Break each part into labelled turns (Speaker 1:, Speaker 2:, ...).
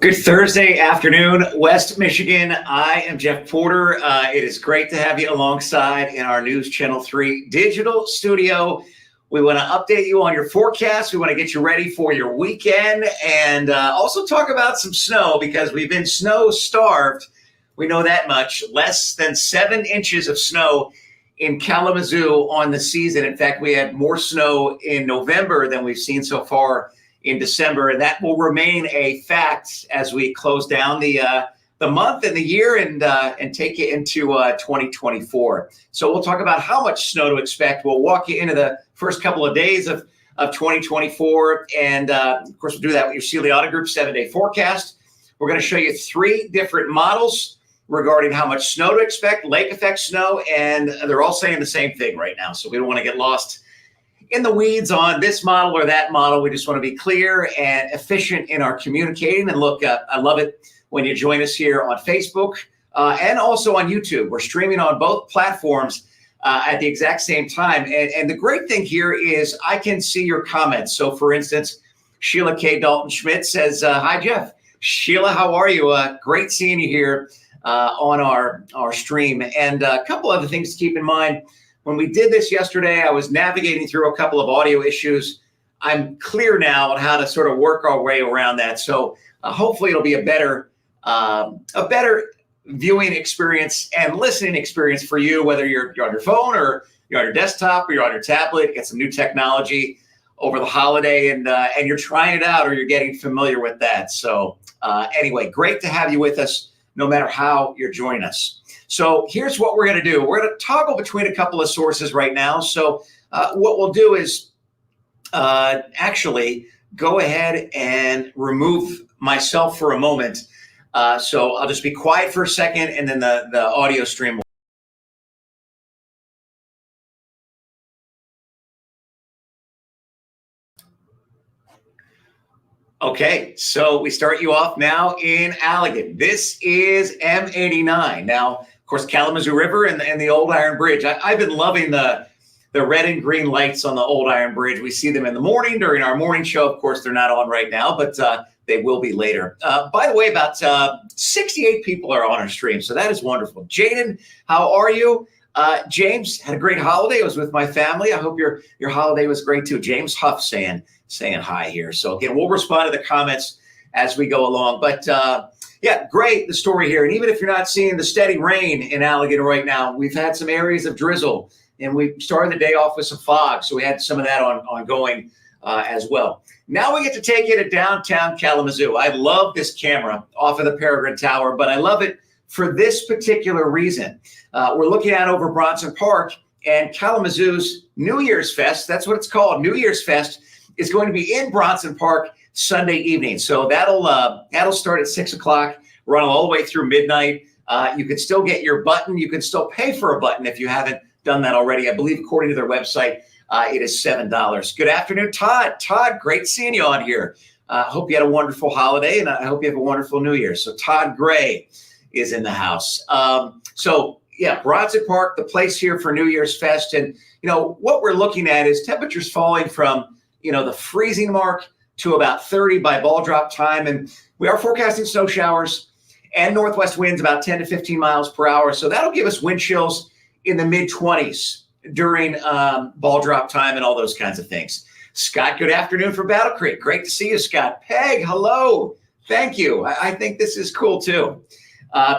Speaker 1: Good Thursday afternoon, West Michigan. I am Jeff Porter. It is great to have you alongside in our News Channel 3 digital studio. We want to update you on your forecast. We want to get you ready for your weekend and also talk about some snow because we've been snow starved. We know that much. Less than 7 inches of snow in Kalamazoo on the season. In fact, we had more snow in November than we've seen so far in December, and that will remain a fact as we close down the month and the year and take it into 2024. So we'll talk about how much snow to expect. We'll walk you into the first couple of days of 2024, and of course we'll do that with your Sealy Auto Group 7-day forecast. We're going to show you 3 different models regarding how much snow to expect, lake effect snow, and they're all saying the same thing right now. So we don't want to get lost in the weeds on this model or that model. We just want to be clear and efficient in our communicating. And look, I love it when you join us here on Facebook and also on YouTube. We're streaming on both platforms at the exact same time. And the great thing here is I can see your comments. So for instance, Sheila K. Dalton Schmidt says, hi, Jeff. Sheila, how are you? Great seeing you here on our stream. And a couple other things to keep in mind. When we did this yesterday, I was navigating through a couple of audio issues. I'm clear now on how to sort of work our way around that. So hopefully it'll be a better viewing experience and listening experience for you, whether you're on your phone or you're on your desktop or you're on your tablet. Get some new technology over the holiday and you're trying it out or you're getting familiar with that. So anyway, great to have you with us no matter how you're joining us. So here's what we're going to do. We're going to toggle between a couple of sources right now. So what we'll do is actually go ahead and remove myself for a moment. So I'll just be quiet for a second and then the audio stream will. Okay, so we start you off now in Allegan. This is M89. Now, of course, Kalamazoo River and the Old Iron Bridge. I've been loving the red and green lights on the Old Iron Bridge. We see them in the morning during our morning show. Of course, they're not on right now, but they will be later. By the way, about 68 people are on our stream, so that is wonderful. Jaden, how are you? James, had a great holiday. I was with my family. I hope your holiday was great too. James Huff saying hi here. So again, we'll respond to the comments as we go along. But yeah, great, the story here. And even if you're not seeing the steady rain in Allegan right now, we've had some areas of drizzle. And we started the day off with some fog. So we had some of that ongoing as well. Now we get to take you to downtown Kalamazoo. I love this camera off of the Peregrine Tower, but I love it for this particular reason. We're looking out over Bronson Park, and Kalamazoo's New Year's Fest, that's what it's called, New Year's Fest, is going to be in Bronson Park Sunday evening. So that'll start at 6 o'clock, run all the way through midnight. You can still get your button. You can still pay for a button if you haven't done that already. I believe according to their website, it is $7. Good afternoon, Todd. Todd, great seeing you on here. Hope you had a wonderful holiday, and I hope you have a wonderful New Year. So Todd Gray is in the house. So yeah, Bronson Park, the place here for New Year's Fest. And, what we're looking at is temperatures falling from, the freezing mark to about 30 by ball drop time. And we are forecasting snow showers and northwest winds about 10 to 15 miles per hour. So that'll give us wind chills in the mid-20s during ball drop time and all those kinds of things. Scott, good afternoon from Battle Creek. Great to see you, Scott. Peg, hello. Thank you. I think this is cool, too.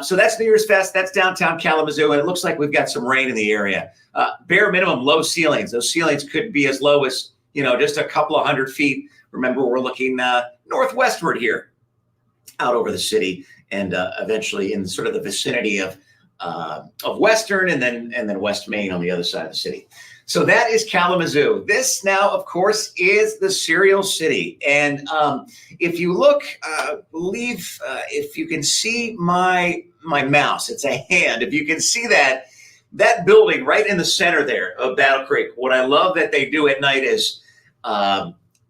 Speaker 1: So that's New Year's Fest. That's downtown Kalamazoo, and it looks like we've got some rain in the area. Bare minimum, low ceilings. Those ceilings could be as low as, just a couple of 100 feet. Remember, we're looking northwestward here, out over the city, and eventually in sort of the vicinity of Western and then West Main on the other side of the city. So that is Kalamazoo. This now, of course, is the Cereal City. And if you look, if you can see my mouse, it's a hand. If you can see that building right in the center there of Battle Creek, what I love that they do at night is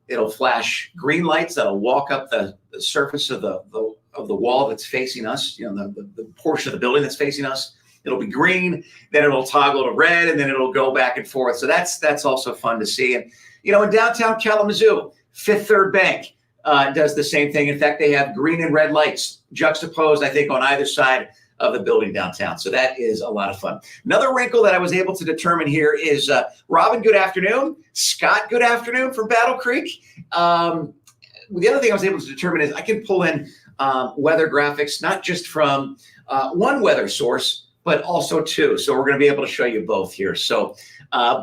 Speaker 1: it'll flash green lights that'll walk up the surface of the wall that's facing us, the portion of the building that's facing us. It'll be green, then it'll toggle to red, and then it'll go back and forth. So that's also fun to see. And, in downtown Kalamazoo, Fifth Third Bank, does the same thing. In fact, they have green and red lights juxtaposed, I think, on either side of the building downtown. So that is a lot of fun. Another wrinkle that I was able to determine here is Robin, good afternoon. Scott, good afternoon from Battle Creek. The other thing I was able to determine is I can pull in weather graphics, not just from one weather source, but also two. So we're going to be able to show you both here. So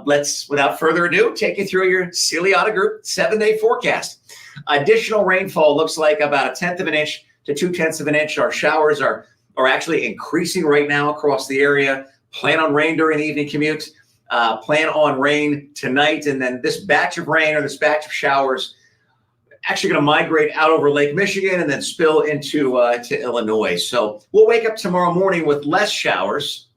Speaker 1: let's, without further ado, take you through your Ciliata Group 7-day forecast. Additional rainfall looks like about 1/10 of an inch to 2/10 of an inch. Our showers are actually increasing right now across the area. Plan on rain during the evening commute. Plan on rain tonight. And then this batch of rain or this batch of showers actually going to migrate out over Lake Michigan and then spill into to Illinois. So we'll wake up tomorrow morning with less showers,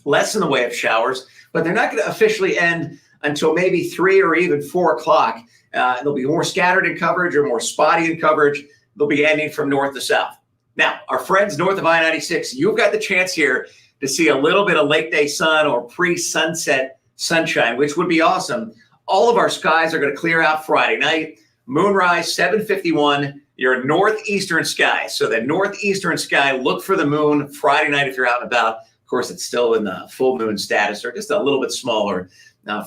Speaker 1: less in the way of showers, but they're not going to officially end until maybe 3 or even 4 o'clock. They'll be more scattered in coverage or more spotty in coverage. They'll be ending from north to south. Now, our friends north of I-96, you've got the chance here to see a little bit of late day sun or pre-sunset sunshine, which would be awesome. All of our skies are going to clear out Friday night. Moonrise 7:51, your northeastern sky. So the northeastern sky, look for the moon Friday night if you're out and about. Of course, it's still in the full moon status or just a little bit smaller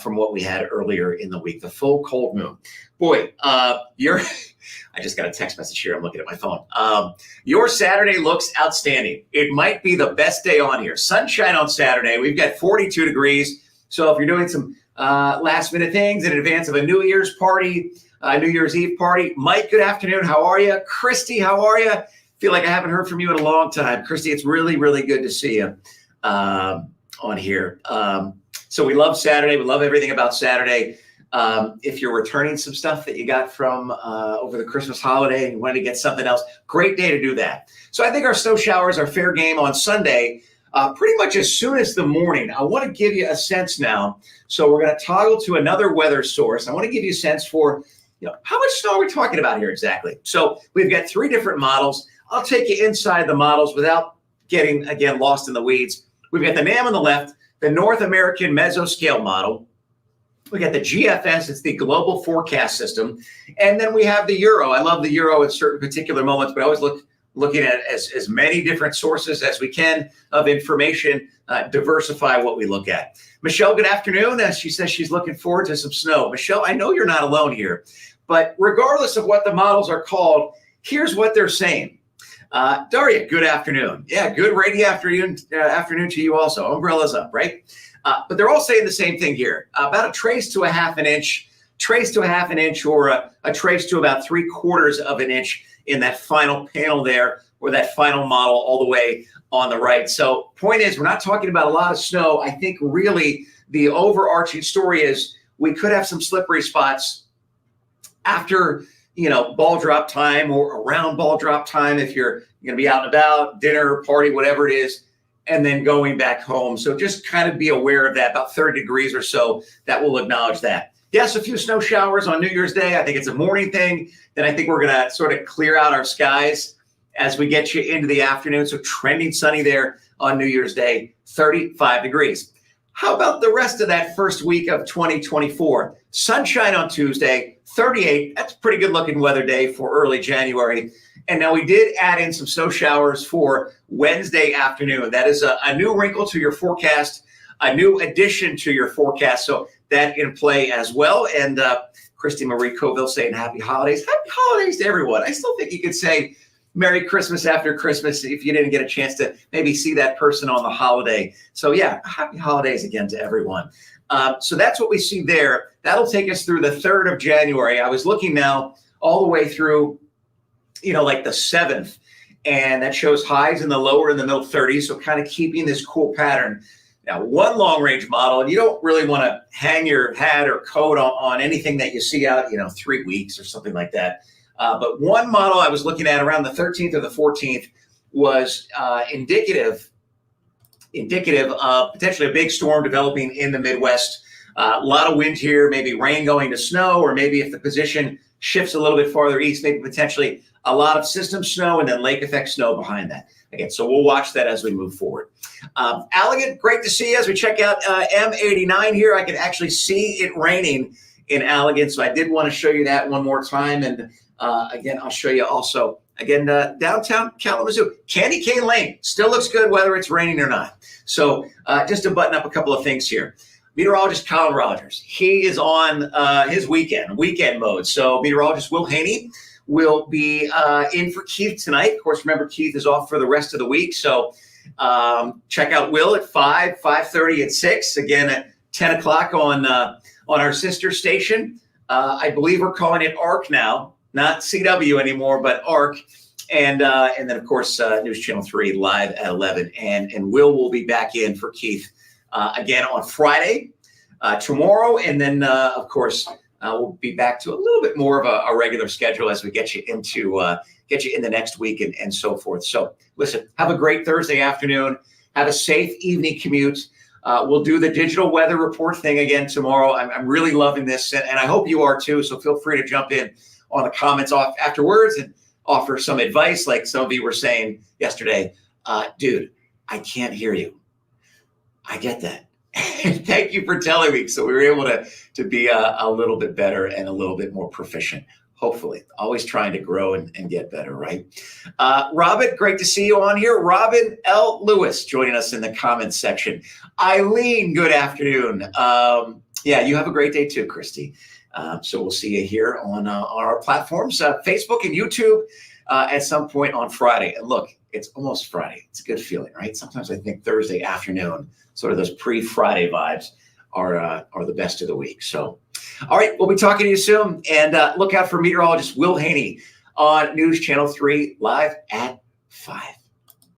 Speaker 1: from what we had earlier in the week, the full cold moon. Boy, I just got a text message here. I'm looking at my phone. Your Saturday looks outstanding. It might be the best day on here. Sunshine on Saturday. We've got 42 degrees. So if you're doing some last minute things in advance of a New Year's party, New Year's Eve party. Mike, good afternoon. How are you? Christy, how are you? Feel like I haven't heard from you in a long time. Christy, it's really, really good to see you on here. So we love Saturday. We love everything about Saturday. If you're returning some stuff that you got from over the Christmas holiday and you wanted to get something else, great day to do that. So I think our snow showers are fair game on Sunday, pretty much as soon as the morning. I want to give you a sense now. So we're going to toggle to another weather source. I want to give you a sense for, how much snow are we talking about here exactly? So we've got 3 different models. I'll take you inside the models without getting, again, lost in the weeds. We've got the NAM on the left, the North American Mesoscale model. We got the GFS, it's the global forecast system. And then we have the Euro. I love the Euro at certain particular moments, but I always looking at as many different sources as we can of information, diversify what we look at. Michelle, good afternoon. She says she's looking forward to some snow. Michelle, I know you're not alone here, but regardless of what the models are called, here's what they're saying. Daria, good afternoon. Yeah, good rainy afternoon to you also. Umbrellas up, right? But they're all saying the same thing here. About a trace to a half an inch, or a trace to about 3/4 of an inch in that final panel there, or that final model all the way on the right. So point is, we're not talking about a lot of snow. I think really the overarching story is we could have some slippery spots after, ball drop time or around ball drop time if you're going to be out and about, dinner, party, whatever it is, and then going back home. So just kind of be aware of that. About 30 degrees or so, that will acknowledge that. Yes, a few snow showers on New Year's Day. I think it's a morning thing. Then I think we're going to sort of clear out our skies as we get you into the afternoon. So trending sunny there on New Year's Day, 35 degrees. How about the rest of that first week of 2024? Sunshine on Tuesday, 38. That's a pretty good looking weather day for early January. And now we did add in some snow showers for Wednesday afternoon. That is a new wrinkle to your forecast, a new addition to your forecast. So that in play as well. And Christy Marie Coville saying happy holidays. Happy holidays to everyone. I still think you could say Merry Christmas after Christmas if you didn't get a chance to maybe see that person on the holiday. So yeah, happy holidays again to everyone. So that's what we see there. That'll take us through the 3rd of January. I was looking now all the way through, like the 7th, and that shows highs in the lower and the middle 30s. So kind of keeping this cool pattern. Now, one long range model, and you don't really want to hang your hat or coat on anything that you see out, 3 weeks or something like that. But one model I was looking at around the 13th or the 14th was indicative of potentially a big storm developing in the Midwest. A lot of wind here, maybe rain going to snow, or maybe if the position shifts a little bit farther east, maybe potentially a lot of system snow and then lake effect snow behind that. Again, so we'll watch that as we move forward. Allegan, great to see you as we check out M89 here. I can actually see it raining in Allegan, so I did want to show you that one more time. And Again, I'll show you also. Again, downtown Kalamazoo, Candy Cane Lane still looks good whether it's raining or not. So just to button up a couple of things here. Meteorologist Colin Rogers, he is on his weekend mode. So meteorologist Will Haney will be in for Keith tonight. Of course, remember Keith is off for the rest of the week. So check out Will at 5:30 at 6. Again at 10 o'clock on our sister station. I believe we're calling it ARC now. Not CW anymore, but ARC. And then, of course, News Channel 3 live at 11. And Will be back in for Keith again on Friday, tomorrow. And then, of course, we'll be back to a little bit more of a regular schedule as we get you into next week and so forth. So, listen, have a great Thursday afternoon. Have a safe evening commute. We'll do the digital weather report thing again tomorrow. I'm really loving this, and I hope you are too. So feel free to jump in on the comments afterwards and offer some advice, like some of you were saying yesterday. Dude, I can't hear you. I get that. Thank you for telling me. So we were able to be a little bit better and a little bit more proficient. Hopefully, always trying to grow and get better, right? Robin, great to see you on here. Robin L. Lewis joining us in the comments section. Eileen, good afternoon. Yeah, you have a great day too, Christy. So we'll see you here on our platforms, Facebook and YouTube at some point on Friday. And look, it's almost Friday. It's a good feeling, right? Sometimes I think Thursday afternoon, sort of those pre-Friday vibes are the best of the week. So, all right, we'll be talking to you soon. And look out for meteorologist Will Haney on News Channel 3 live at 5.